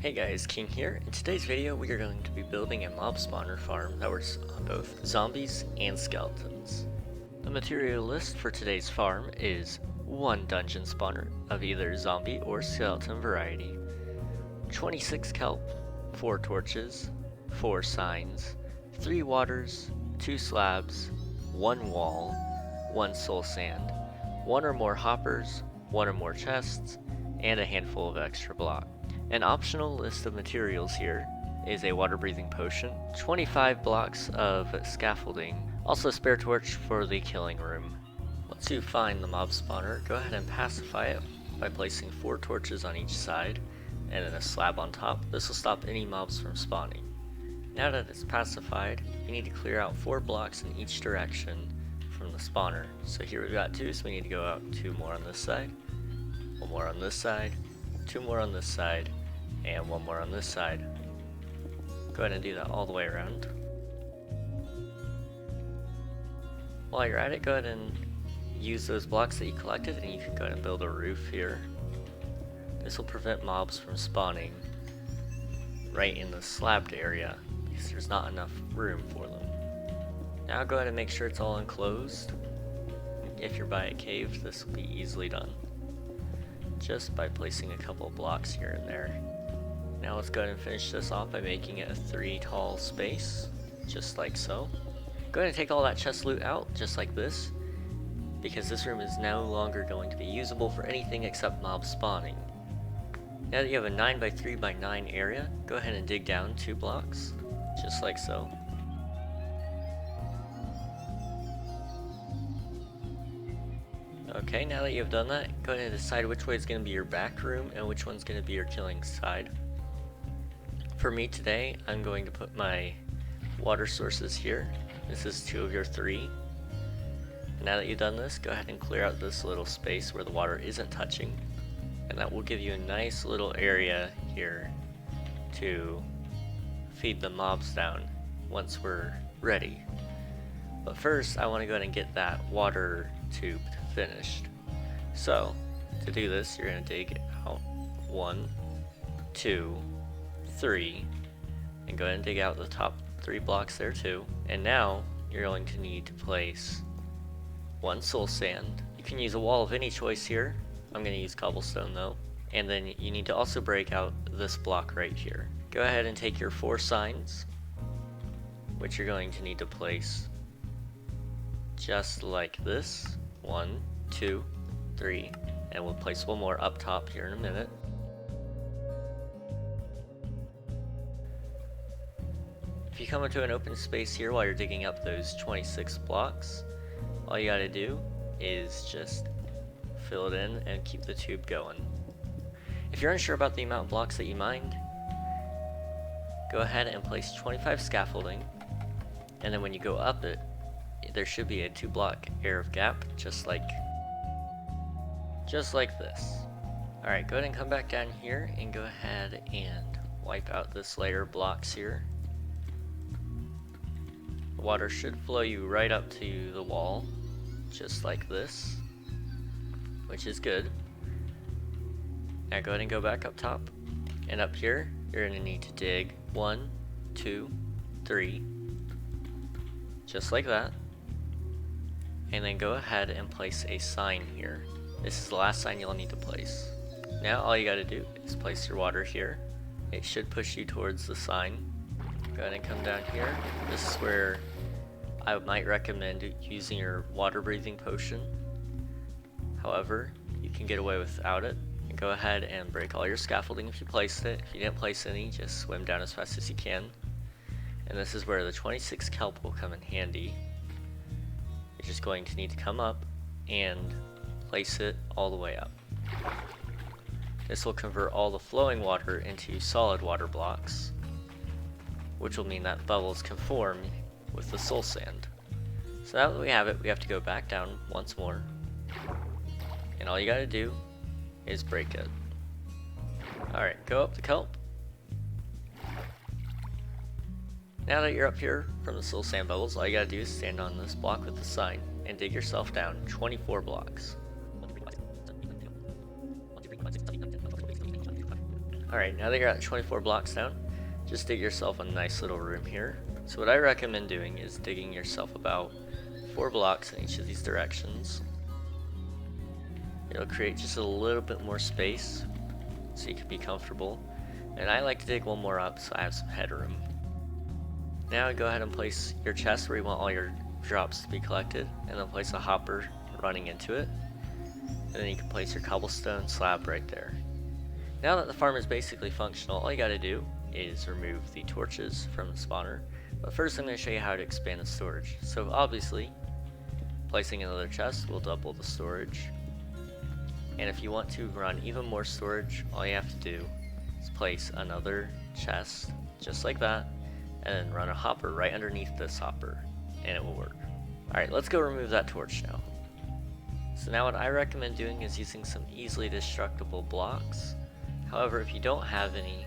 Hey guys, King here. In today's video we are going to be building a mob spawner farm that works on both zombies and skeletons. The material list for today's farm is 1 dungeon spawner of either zombie or skeleton variety, 26 kelp, 4 torches, 4 signs, 3 waters, 2 slabs, 1 wall, 1 soul sand, 1 or more hoppers, 1 or more chests, and a handful of extra block. An optional list of materials here is a water-breathing potion, 25 blocks of scaffolding, also a spare torch for the killing room. Once you find the mob spawner, go ahead and pacify it by placing 4 torches on each side and then a slab on top. This will stop any mobs from spawning. Now that it's pacified, you need to clear out 4 blocks in each direction from the spawner. So here we've got 2, so we need to go out 2 more on this side, 1 more on this side, 2 more on this side, and 1 more on this side. Go ahead and do that all the way around. While you're at it, go ahead and use those blocks that you collected and you can go ahead and build a roof here. This will prevent mobs from spawning right in the slabbed area because there's not enough room for them. Now go ahead and make sure it's all enclosed. If you're by a cave, this will be easily done just by placing a couple of blocks here and there. Now let's go ahead and finish this off by making it a 3 tall space, just like so. Go ahead and take all that chest loot out, just like this, because this room is no longer going to be usable for anything except mob spawning. Now that you have a 9 by 3 by 9 area, go ahead and dig down 2 blocks, just like so. Okay, now that you've done that, go ahead and decide which way is going to be your back room and which one's going to be your killing side. For me today, I'm going to put my water sources here. This is 2 of your 3. And now that you've done this, go ahead and clear out this little space where the water isn't touching. And that will give you a nice little area here to feed the mobs down once we're ready. But first, I want to go ahead and get that water tube finished. So, to do this, you're going to dig out 1, 2, 3, and go ahead and dig out the top 3 blocks there too. And now, you're going to need to place 1 soul sand. You can use a wall of any choice here. I'm going to use cobblestone though. And then you need to also break out this block right here. Go ahead and take your 4 signs, which you're going to need to place just like this. 1, 2, 3, and we'll place 1 more up top here in a minute. If you come into an open space here while you're digging up those 26 blocks, all you gotta do is just fill it in and keep the tube going. If you're unsure about the amount of blocks that you mined, go ahead and place 25 scaffolding, and then when you go up it, there should be a 2 block area of gap, just like this. Alright, go ahead and come back down here and go ahead and wipe out this layer of blocks here. The water should flow you right up to the wall, just like this, which is good. Now go ahead and go back up top, and up here you're going to need to dig 1, 2, 3, just like that. And then go ahead and place a sign here. This is the last sign you'll need to place. Now all you gotta do is place your water here. It should push you towards the sign. Go ahead and come down here. This is where I might recommend using your water breathing potion. However, you can get away without it. And go ahead and break all your scaffolding if you placed it. If you didn't place any, just swim down as fast as you can. And this is where the 26 kelp will come in handy. You're just going to need to come up and place it all the way up. This will convert all the flowing water into solid water blocks, which will mean that bubbles can form with the soul sand. So now that we have it, we have to go back down once more, and all you gotta do is break it. Alright, go up the kelp. Now that you're up here from the soul sand bubbles, all you gotta do is stand on this block with the sign and dig yourself down 24 blocks. Alright, now that you're at 24 blocks down, just dig yourself a nice little room here. So what I recommend doing is digging yourself about 4 blocks in each of these directions. It'll create just a little bit more space so you can be comfortable. And I like to dig one more up so I have some headroom. Now go ahead and place your chest where you want all your drops to be collected, and then place a hopper running into it. And then you can place your cobblestone slab right there. Now that the farm is basically functional, all you gotta do is remove the torches from the spawner. But first I'm going to show you how to expand the storage. So obviously, placing another chest will double the storage. And if you want to run even more storage, all you have to do is place another chest, just like that, and then run a hopper right underneath this hopper, and it will work. Alright, let's go remove that torch now. So now what I recommend doing is using some easily destructible blocks. However, if you don't have any,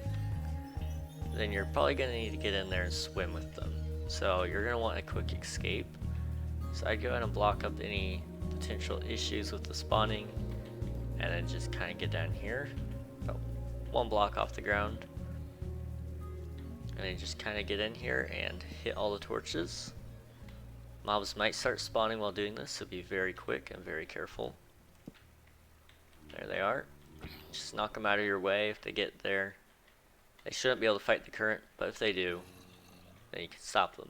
then you're probably going to need to get in there and swim with them. So you're going to want a quick escape. So I'd go ahead and block up any potential issues with the spawning, and then just kind of get down here, about 1 block off the ground, and then just kind of get in here and hit all the torches. Mobs might start spawning while doing this, so be very quick and very careful. There they are. Just knock them out of your way if they get there. They shouldn't be able to fight the current, but if they do, then you can stop them.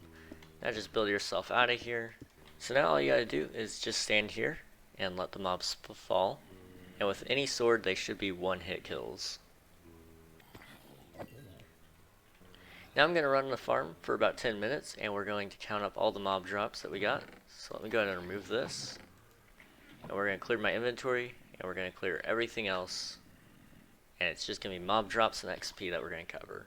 Now just build yourself out of here. So now all you gotta do is just stand here and let the mobs fall. And with any sword, they should be 1-hit kills. Now I'm going to run the farm for about 10 minutes, and we're going to count up all the mob drops that we got. So let me go ahead and remove this. And we're going to clear my inventory, and we're going to clear everything else. And it's just going to be mob drops and XP that we're going to cover.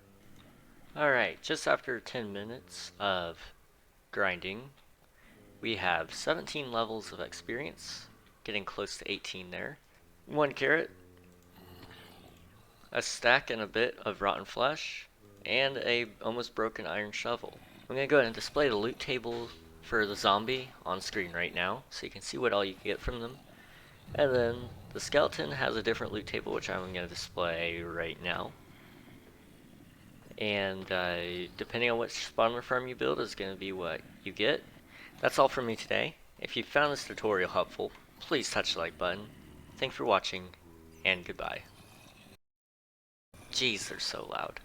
Alright, just after 10 minutes of grinding, we have 17 levels of experience, getting close to 18 there. 1 carrot, a stack and a bit of rotten flesh, and a almost broken iron shovel. I'm going to go ahead and display the loot table for the zombie on screen right now, so you can see what all you can get from them. And then the skeleton has a different loot table, which I'm going to display right now. And depending on which spawner farm you build is going to be what you get. That's all from me today. If you found this tutorial helpful, please touch the like button. Thanks for watching, and goodbye. Jeez, they're so loud.